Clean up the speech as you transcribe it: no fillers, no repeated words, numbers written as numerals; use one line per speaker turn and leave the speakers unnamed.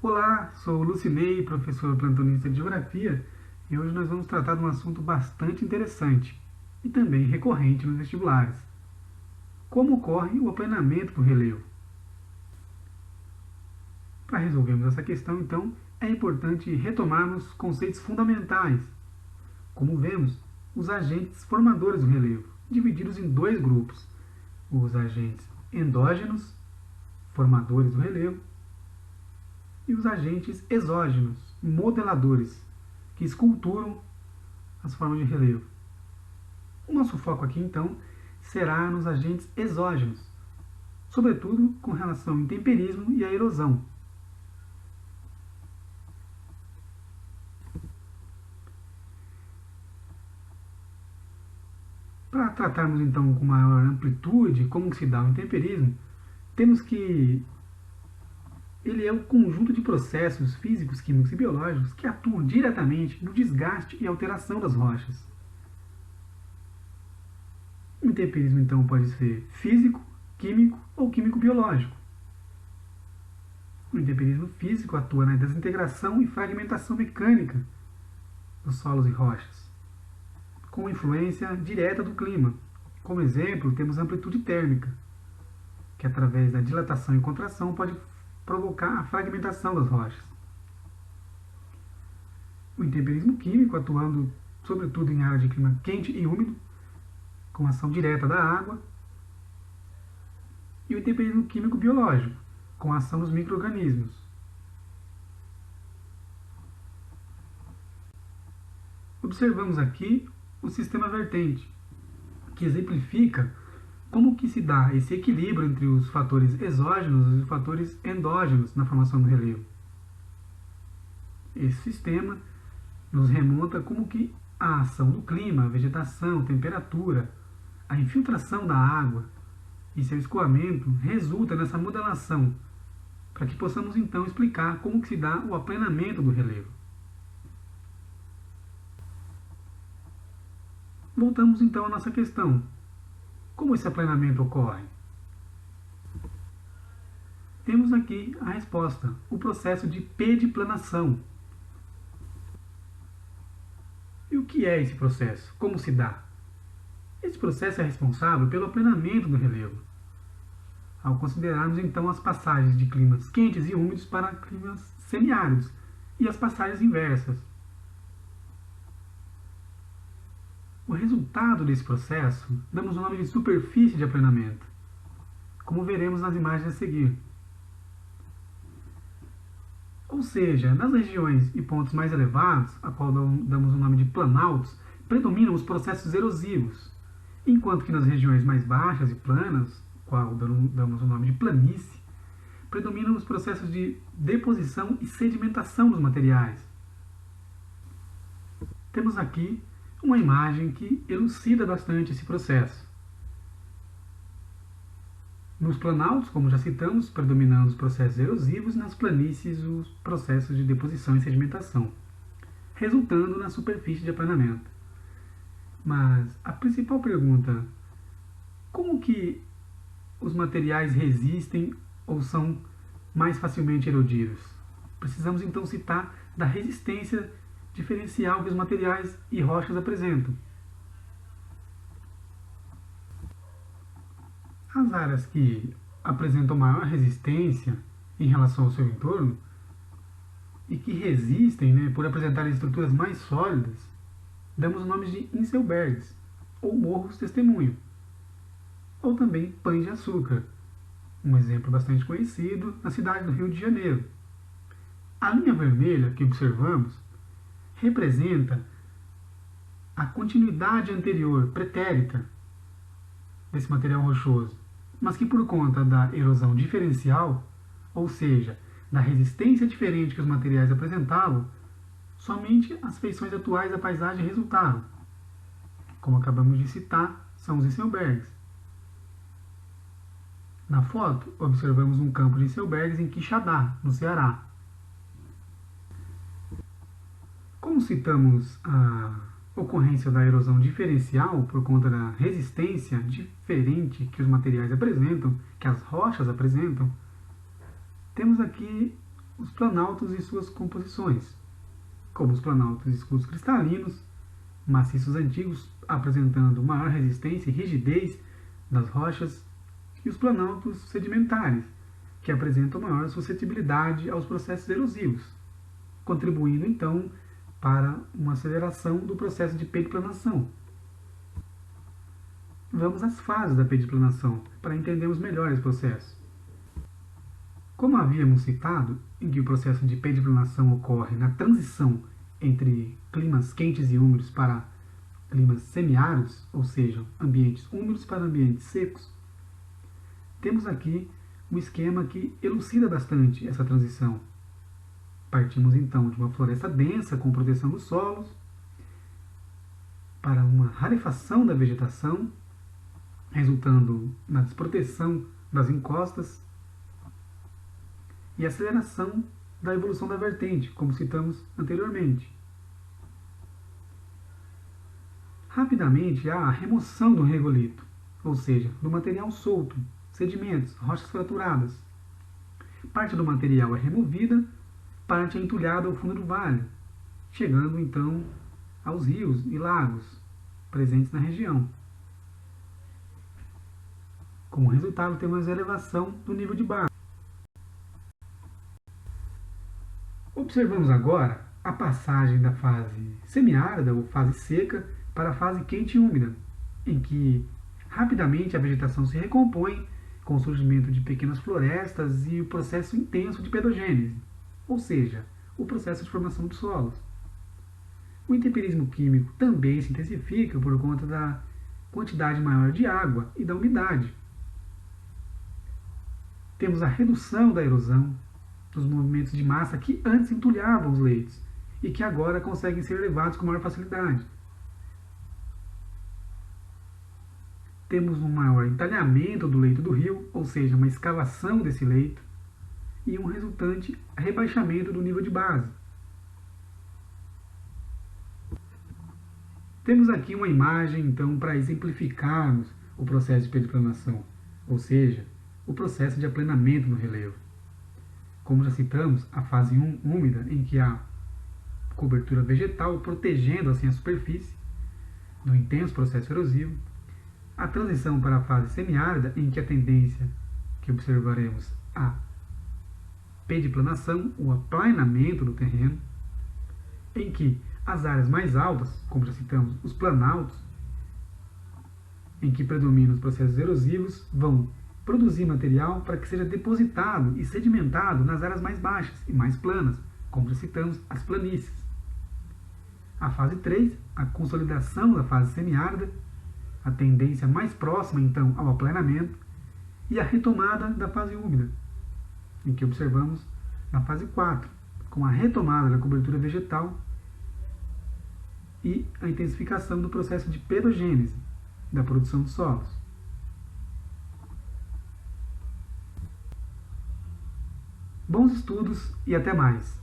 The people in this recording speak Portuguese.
Olá, sou o Lucinei, professor plantonista de Geografia, e hoje nós vamos tratar de um assunto bastante interessante e também recorrente nos vestibulares. Como ocorre o aplanamento do relevo? Para resolvermos essa questão, então, é importante retomarmos conceitos fundamentais. Como vemos, os agentes formadores do relevo, divididos em dois grupos: os agentes endógenos, formadores do relevo, e os agentes exógenos, modeladores, que esculturam as formas de relevo. O nosso foco aqui, então, será nos agentes exógenos, sobretudo com relação ao intemperismo e à erosão. Para tratarmos, então, com maior amplitude como se dá o intemperismo, temos que ele é o conjunto de processos físicos, químicos e biológicos que atuam diretamente no desgaste e alteração das rochas. O intemperismo, então, pode ser físico, químico ou químico-biológico. O intemperismo físico atua na desintegração e fragmentação mecânica dos solos e rochas, com influência direta do clima. Como exemplo, temos a amplitude térmica, que através da dilatação e contração pode provocar a fragmentação das rochas. O intemperismo químico, atuando sobretudo em áreas de clima quente e úmido, com ação direta da água. E o intemperismo químico biológico, com a ação dos micro-organismos. Observamos aqui o sistema vertente, que exemplifica como que se dá esse equilíbrio entre os fatores exógenos e os fatores endógenos na formação do relevo. Esse sistema nos remonta como que a ação do clima, a vegetação, temperatura, a infiltração da água e seu escoamento resulta nessa modelação, para que possamos então explicar como que se dá o aplanamento do relevo. Voltamos então à nossa questão. Como esse aplanamento ocorre? Temos aqui a resposta, o processo de pediplanação. E o que é esse processo? Como se dá? Esse processo é responsável pelo aplanamento do relevo, ao considerarmos então as passagens de climas quentes e úmidos para climas semiáridos e as passagens inversas. O resultado desse processo damos o nome de superfície de aplanamento, como veremos nas imagens a seguir. Ou seja, nas regiões e pontos mais elevados, a qual damos o nome de planaltos, predominam os processos erosivos, enquanto que nas regiões mais baixas e planas, qual damos o nome de planície, predominam os processos de deposição e sedimentação dos materiais. Temos aqui uma imagem que elucida bastante esse processo. Nos planaltos, como já citamos, predominando os processos erosivos, nas planícies os processos de deposição e sedimentação, resultando na superfície de aplanamento. Mas a principal pergunta: como que os materiais resistem ou são mais facilmente erodidos? Precisamos então citar da resistência diferencial que os materiais e rochas apresentam. As áreas que apresentam maior resistência em relação ao seu entorno e que resistem, por apresentarem estruturas mais sólidas, damos nomes de Inselbergs, ou morros testemunho, ou também pães de açúcar, um exemplo bastante conhecido na cidade do Rio de Janeiro. A linha vermelha que observamos representa a continuidade anterior, pretérita, desse material rochoso, mas que por conta da erosão diferencial, ou seja, da resistência diferente que os materiais apresentavam, somente as feições atuais da paisagem resultaram. Como acabamos de citar, são os Inselbergs. Na foto, observamos um campo de Inselbergs em Quixadá, no Ceará. Como citamos a ocorrência da erosão diferencial por conta da resistência diferente que os materiais apresentam, que as rochas apresentam, temos aqui os planaltos e suas composições, como os planaltos escuros cristalinos, maciços antigos apresentando maior resistência e rigidez das rochas, e os planaltos sedimentares, que apresentam maior suscetibilidade aos processos erosivos, contribuindo então para uma aceleração do processo de periplanação. Vamos às fases da periplanação, para entendermos melhor esse processo. Como havíamos citado, em que o processo de periplanação ocorre na transição entre climas quentes e úmidos para climas semiáridos, ou seja, ambientes úmidos para ambientes secos, temos aqui um esquema que elucida bastante essa transição. Partimos então de uma floresta densa com proteção dos solos, para uma rarefação da vegetação, resultando na desproteção das encostas e aceleração da evolução da vertente, como citamos anteriormente. Rapidamente há a remoção do regolito, ou seja, do material solto, sedimentos, rochas fraturadas. Parte do material é removida, parte é entulhada ao fundo do vale, chegando então aos rios e lagos presentes na região. Como resultado, temos a elevação do nível de base. Observamos agora a passagem da fase semiárida ou fase seca para a fase quente e úmida, em que rapidamente a vegetação se recompõe com o surgimento de pequenas florestas e o processo intenso de pedogênese, ou seja, o processo de formação dos solos. O intemperismo químico também se intensifica por conta da quantidade maior de água e da umidade. Temos a redução da erosão, dos movimentos de massa que antes entulhavam os leitos e que agora conseguem ser levados com maior facilidade. Temos um maior entalhamento do leito do rio, ou seja, uma escavação desse leito, e um resultante rebaixamento do nível de base. Temos aqui uma imagem, então, para exemplificarmos o processo de periplanação, ou seja, o processo de aplanamento no relevo. Como já citamos, a fase úmida, em que há cobertura vegetal protegendo assim a superfície do intenso processo erosivo. A transição para a fase semiárida, em que a tendência que observaremos a periplanação, o aplanamento do terreno, em que as áreas mais altas, como já citamos, os planaltos, em que predominam os processos erosivos, vão produzir material para que seja depositado e sedimentado nas áreas mais baixas e mais planas, como já citamos, as planícies. A fase 3, a consolidação da fase semiárida, a tendência mais próxima então ao aplanamento, e a retomada da fase úmida, em que observamos na fase 4, com a retomada da cobertura vegetal e a intensificação do processo de pedogênese, da produção de solos. Bons estudos e até mais!